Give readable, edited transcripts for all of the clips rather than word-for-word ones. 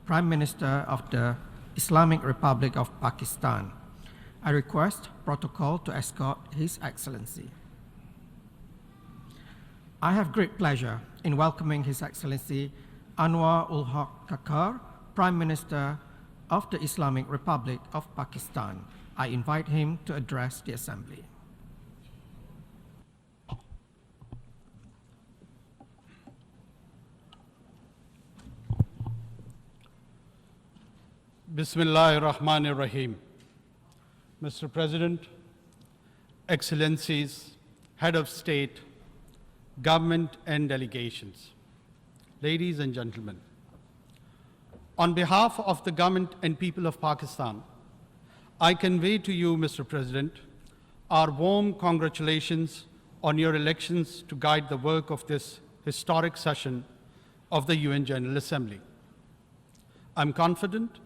Prime Minister of the Islamic Republic of Pakistan. I request protocol to escort His Excellency. I have great pleasure in welcoming His Excellency Anwaar Kakar, Prime Minister of the Islamic Republic of Pakistan. I invite him to address the Assembly. Bismillahir Rahmanir Rahim. Mr. President, Excellencies, Head of State, Government and delegations, ladies and gentlemen, on behalf of the government and people of Pakistan, I convey to you, Mr. President, our warm congratulations on your elections to guide the work of this historic session of the UN General Assembly. I'm confident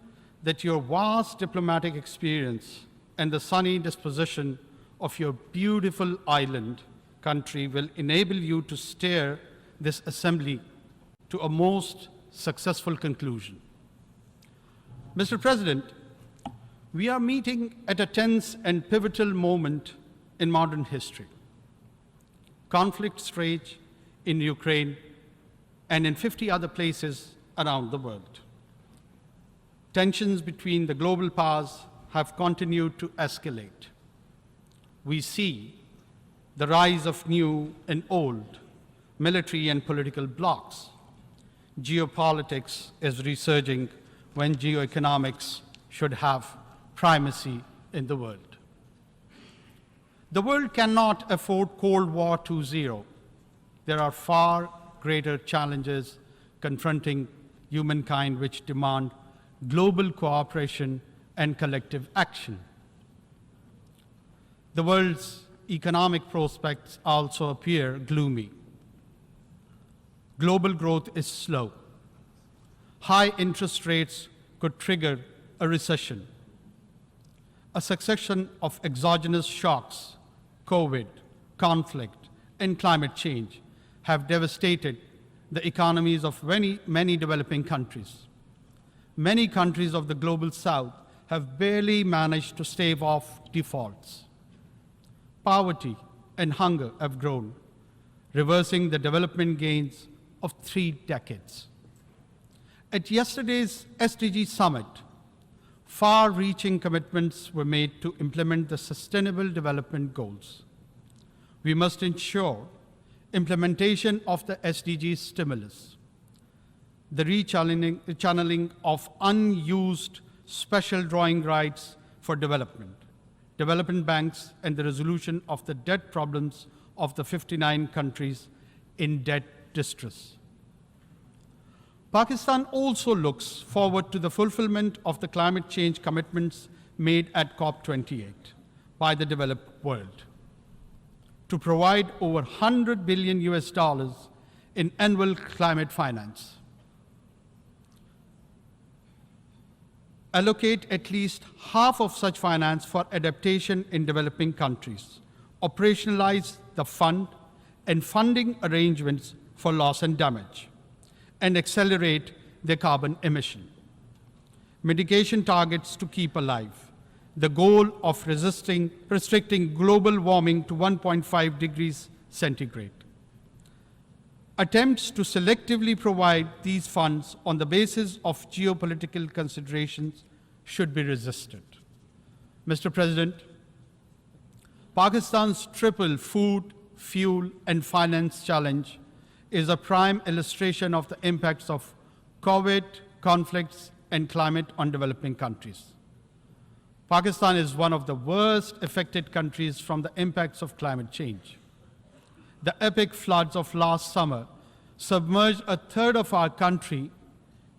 that your vast diplomatic experience and the sunny disposition of your beautiful island country will enable you to steer this assembly to a most successful conclusion. Mr. President, we are meeting at a tense and pivotal moment in modern history. Conflicts rage in Ukraine and in 50 other places around the world. Tensions between the global powers have continued to escalate. We see the rise of new and old military and political blocs. Geopolitics is resurging when geoeconomics should have primacy in the world. The world cannot afford Cold War 2.0. There are far greater challenges confronting humankind which demand global cooperation and collective action. The world's economic prospects also appear gloomy. Global growth is slow. High interest rates could trigger a recession. A succession of exogenous shocks, COVID, conflict, and climate change have devastated the economies of many developing countries. Many countries of the global south have barely managed to stave off defaults. Poverty and hunger have grown, reversing the development gains of 3 decades. At yesterday's SDG summit, far-reaching commitments were made to implement the Sustainable Development Goals. We must ensure implementation of the SDG stimulus, the rechanneling of unused special drawing rights for development banks, and the resolution of the debt problems of the 59 countries in debt distress. Pakistan also looks forward to the fulfillment of the climate change commitments made at COP28 by the developed world to provide over $100 billion in annual climate finance, allocate at least half of such finance for adaptation in developing countries, operationalize the fund and funding arrangements for loss and damage, and accelerate their carbon emission. Mitigation targets to keep alive, the goal of restricting global warming to 1.5 degrees centigrade. Attempts to selectively provide these funds on the basis of geopolitical considerations should be resisted. Mr. President, Pakistan's triple food, fuel, and finance challenge is a prime illustration of the impacts of COVID, conflicts, and climate on developing countries. Pakistan is one of the worst affected countries from the impacts of climate change. The epic floods of last summer submerged a third of our country,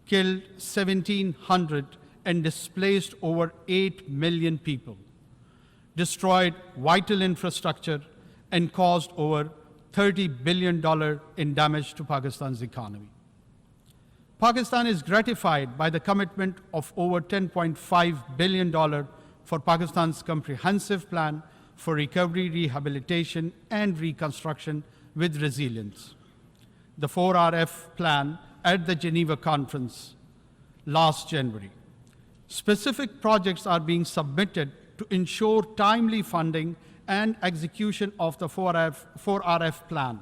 killed 1,700, and displaced over 8 million people, destroyed vital infrastructure, and caused over $30 billion in damage to Pakistan's economy. Pakistan is gratified by the commitment of over $10.5 billion for Pakistan's comprehensive plan for recovery, rehabilitation, and reconstruction with resilience. The 4RF plan at the Geneva conference last January. Specific projects are being submitted to ensure timely funding and execution of the 4RF plan.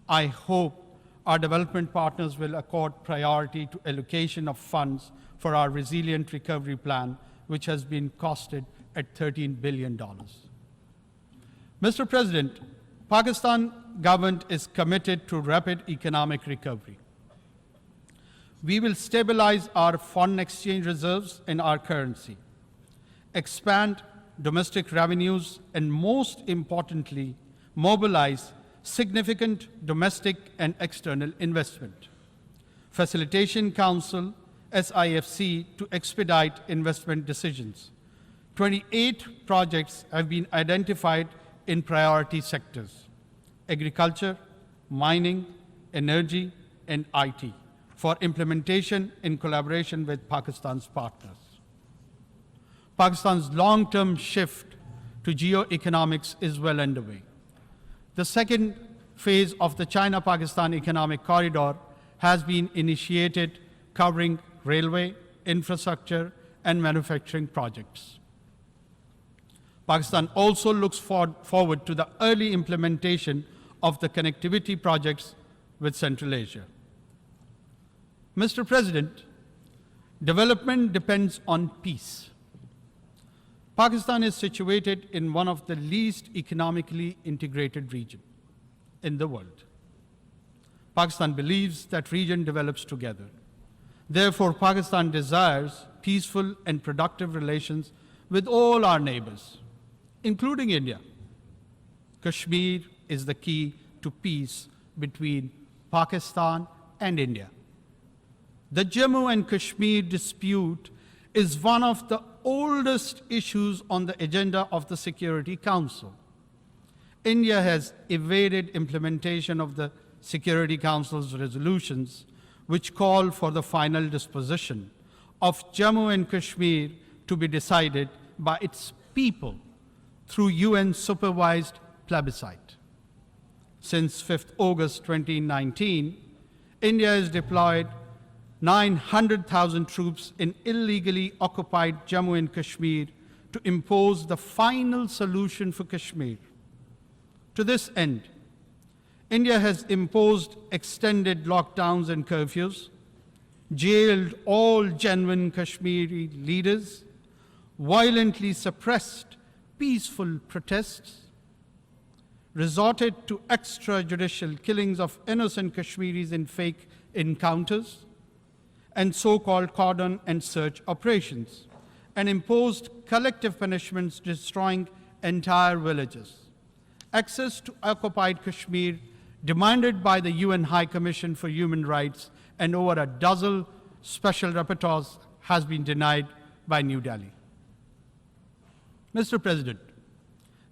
I hope our development partners will accord priority to allocation of funds for our resilient recovery plan, which has been costed at $13 billion. Mr. President, Pakistan government is committed to rapid economic recovery. We will stabilize our foreign exchange reserves in our currency, expand domestic revenues, and most importantly, mobilize significant domestic and external investment. Facilitation Council, SIFC, to expedite investment decisions. 28 projects have been identified in priority sectors: agriculture, mining, energy, and IT, for implementation in collaboration with Pakistan's partners. Pakistan's long-term shift to geoeconomics is well underway. The second phase of the China-Pakistan Economic Corridor has been initiated, covering railway, infrastructure, and manufacturing projects. Pakistan also looks forward to the early implementation of the connectivity projects with Central Asia. Mr. President, development depends on peace. Pakistan is situated in one of the least economically integrated regions in the world. Pakistan believes that region develops together. Therefore, Pakistan desires peaceful and productive relations with all our neighbors, including India. Kashmir is the key to peace between Pakistan and India. The Jammu and Kashmir dispute is one of the oldest issues on the agenda of the Security Council. India has evaded implementation of the Security Council's resolutions, which call for the final disposition of Jammu and Kashmir to be decided by its people through UN-supervised plebiscite. Since 5th August 2019, India has deployed 900,000 troops in illegally occupied Jammu and Kashmir to impose the final solution for Kashmir. To this end, India has imposed extended lockdowns and curfews, jailed all genuine Kashmiri leaders, violently suppressed peaceful protests, resorted to extrajudicial killings of innocent Kashmiris in fake encounters, and so-called cordon and search operations, and imposed collective punishments destroying entire villages. Access to occupied Kashmir, demanded by the UN High Commission for Human Rights and over a dozen special rapporteurs, has been denied by New Delhi. Mr. President,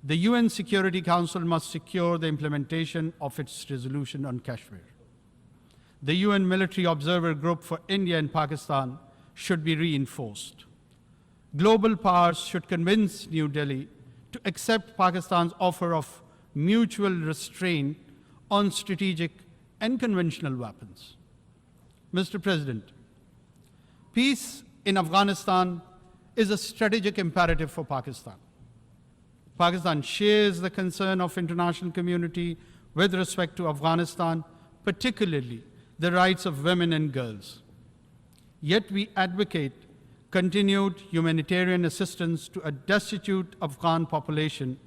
the UN Security Council must secure the implementation of its resolution on Kashmir. The UN Military Observer Group for India and Pakistan should be reinforced. Global powers should convince New Delhi to accept Pakistan's offer of mutual restraint on strategic and conventional weapons. Mr. President, peace in Afghanistan is a strategic imperative for Pakistan. Pakistan shares the concern of international community with respect to Afghanistan, particularly the rights of women and girls. Yet we advocate continued humanitarian assistance to a destitute Afghan population,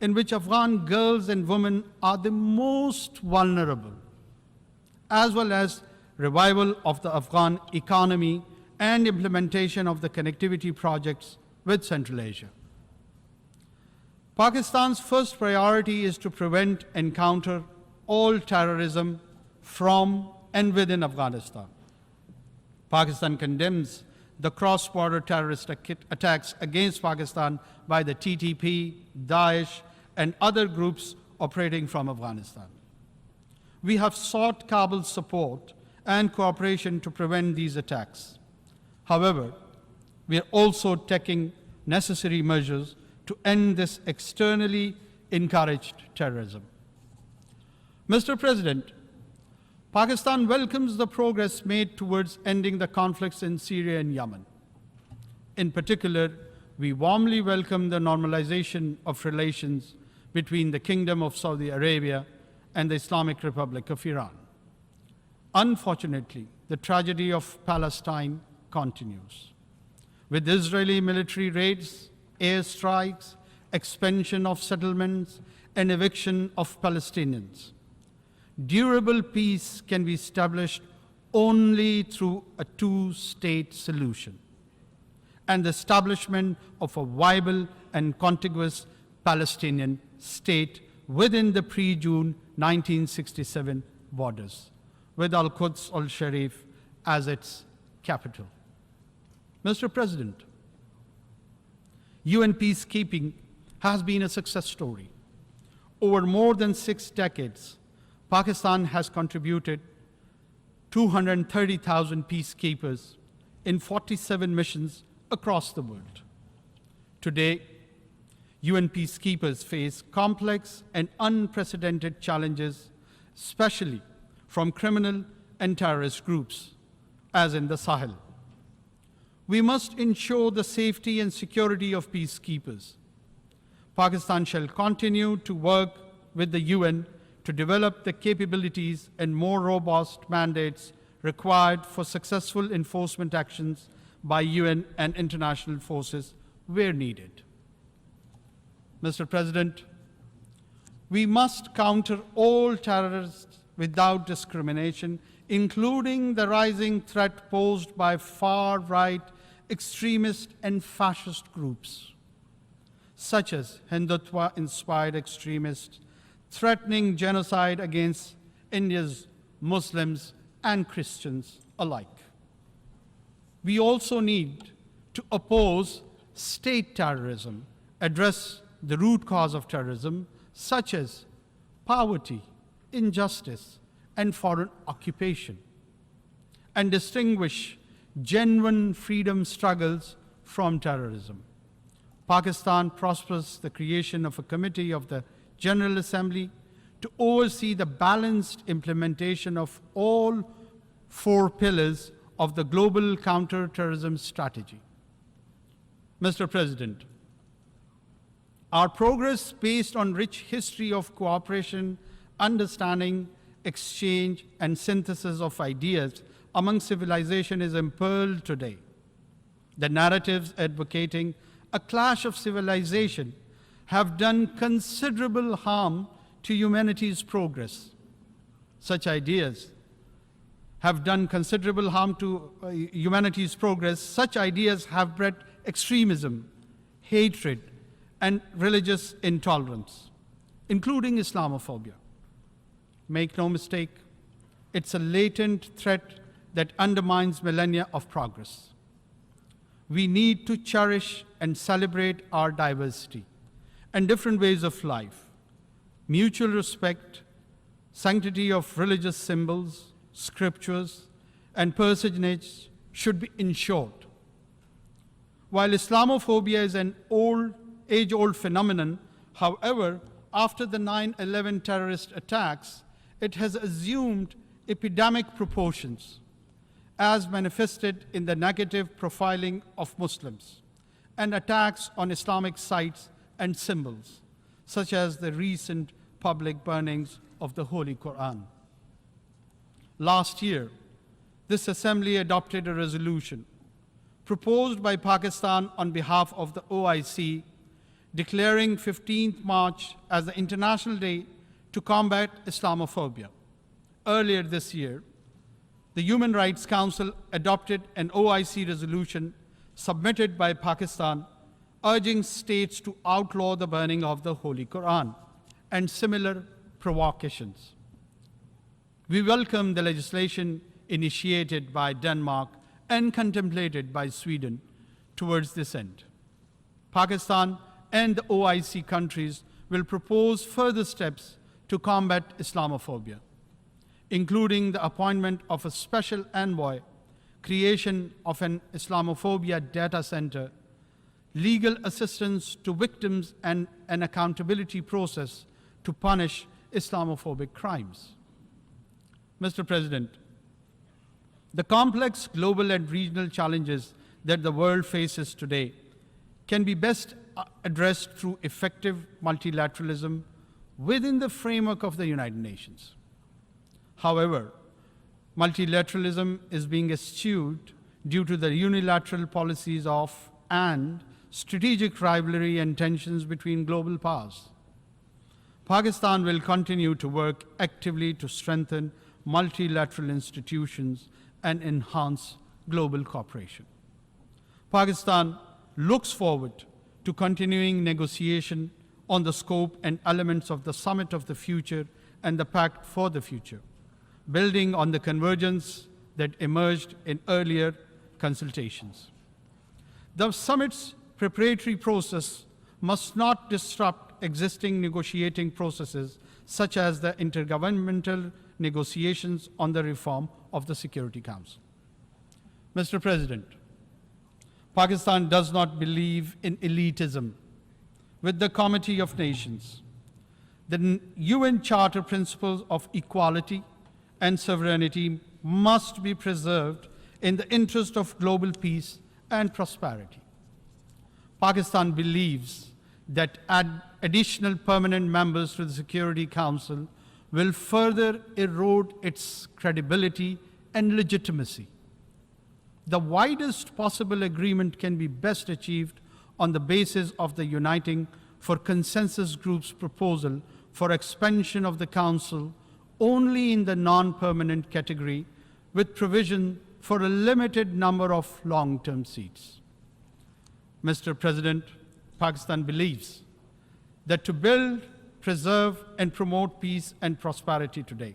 in which Afghan girls and women are the most vulnerable, as well as revival of the Afghan economy and implementation of the connectivity projects with Central Asia. Pakistan's first priority is to prevent and counter all terrorism from and within Afghanistan. Pakistan condemns the cross-border terrorist attacks against Pakistan by the TTP, Daesh, and other groups operating from Afghanistan. We have sought Kabul's support and cooperation to prevent these attacks. However, we are also taking necessary measures to end this externally encouraged terrorism. Mr. President, Pakistan welcomes the progress made towards ending the conflicts in Syria and Yemen. In particular, we warmly welcome the normalization of relations between the Kingdom of Saudi Arabia and the Islamic Republic of Iran. Unfortunately, the tragedy of Palestine continues, with Israeli military raids, airstrikes, expansion of settlements, and eviction of Palestinians. Durable peace can be established only through a two-state solution and the establishment of a viable and contiguous Palestinian state within the pre-June 1967 borders, with Al-Quds al-Sharif as its capital. Mr. President, UN peacekeeping has been a success story. Over more than 6 decades, Pakistan has contributed 230,000 peacekeepers in 47 missions across the world. Today, UN peacekeepers face complex and unprecedented challenges, especially from criminal and terrorist groups, as in the Sahel. We must ensure the safety and security of peacekeepers. Pakistan shall continue to work with the UN to develop the capabilities and more robust mandates required for successful enforcement actions by UN and international forces where needed. Mr. President, we must counter all terrorists without discrimination, including the rising threat posed by far-right extremist and fascist groups, such as Hindutva-inspired extremists threatening genocide against India's Muslims and Christians alike. We also need to oppose state terrorism, address the root cause of terrorism, such as poverty, injustice, and foreign occupation, and distinguish genuine freedom struggles from terrorism. Pakistan prospers the creation of a committee of the General Assembly to oversee the balanced implementation of all 4 pillars of the global counter-terrorism strategy. Mr. President, our progress based on rich history of cooperation, understanding, exchange, and synthesis of ideas among civilization is impearled today. The narratives advocating a clash of civilization have done considerable harm to humanity's progress. Such ideas have done considerable harm to humanity's progress. Such ideas have bred extremism, hatred, and religious intolerance, including Islamophobia. Make no mistake, it's a latent threat that undermines millennia of progress. We need to cherish and celebrate our diversity and different ways of life. Mutual respect, sanctity of religious symbols, scriptures, and personage should be ensured. While Islamophobia is an age-old phenomenon, however, after the 9/11 terrorist attacks, it has assumed epidemic proportions, as manifested in the negative profiling of Muslims and attacks on Islamic sites and symbols, such as the recent public burnings of the Holy Quran. Last year, this assembly adopted a resolution proposed by Pakistan on behalf of the OIC, declaring 15th March as the International Day to combat Islamophobia. Earlier this year, the Human Rights Council adopted an OIC resolution submitted by Pakistan urging states to outlaw the burning of the Holy Quran and similar provocations. We welcome the legislation initiated by Denmark and contemplated by Sweden towards this end. Pakistan and the OIC countries will propose further steps to combat Islamophobia, including the appointment of a special envoy, creation of an Islamophobia data center, legal assistance to victims, and an accountability process to punish Islamophobic crimes. Mr. President, the complex global and regional challenges that the world faces today can be best addressed through effective multilateralism within the framework of the United Nations. However, multilateralism is being eschewed due to the unilateral policies of and strategic rivalry and tensions between global powers. Pakistan will continue to work actively to strengthen multilateral institutions and enhance global cooperation. Pakistan looks forward to continuing negotiation on the scope and elements of the Summit of the Future and the Pact for the Future, building on the convergence that emerged in earlier consultations. The summit's preparatory process must not disrupt existing negotiating processes, such as the intergovernmental negotiations on the reform of the Security Council. Mr. President, Pakistan does not believe in elitism. With the Committee of Nations, the UN Charter principles of equality and sovereignty must be preserved in the interest of global peace and prosperity. Pakistan believes that additional permanent members to the Security Council will further erode its credibility and legitimacy. The widest possible agreement can be best achieved on the basis of the Uniting for Consensus Group's proposal for expansion of the Council only in the non-permanent category, with provision for a limited number of long-term seats. Mr. President, Pakistan believes that to build, preserve, and promote peace and prosperity today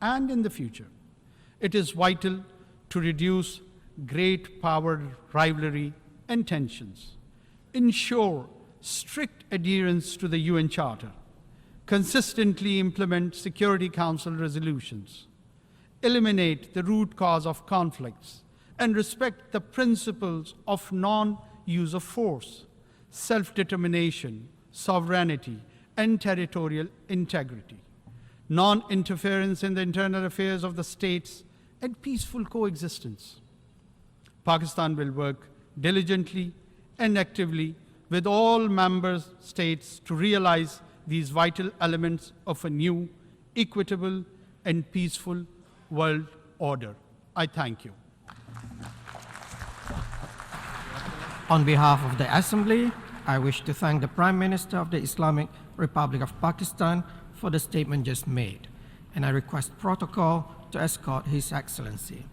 and in the future, it is vital to reduce great power rivalry and tensions, ensure strict adherence to the UN Charter, consistently implement Security Council resolutions, eliminate the root cause of conflicts, and respect the principles of non-use of force, self-determination, sovereignty, and territorial integrity, non-interference in the internal affairs of the states, and peaceful coexistence. Pakistan will work diligently and actively with all member states to realize these vital elements of a new, equitable, and peaceful world order. I thank you. On behalf of the Assembly, I wish to thank the Prime Minister of the Islamic Republic of Pakistan for the statement just made, and I request protocol to escort His Excellency.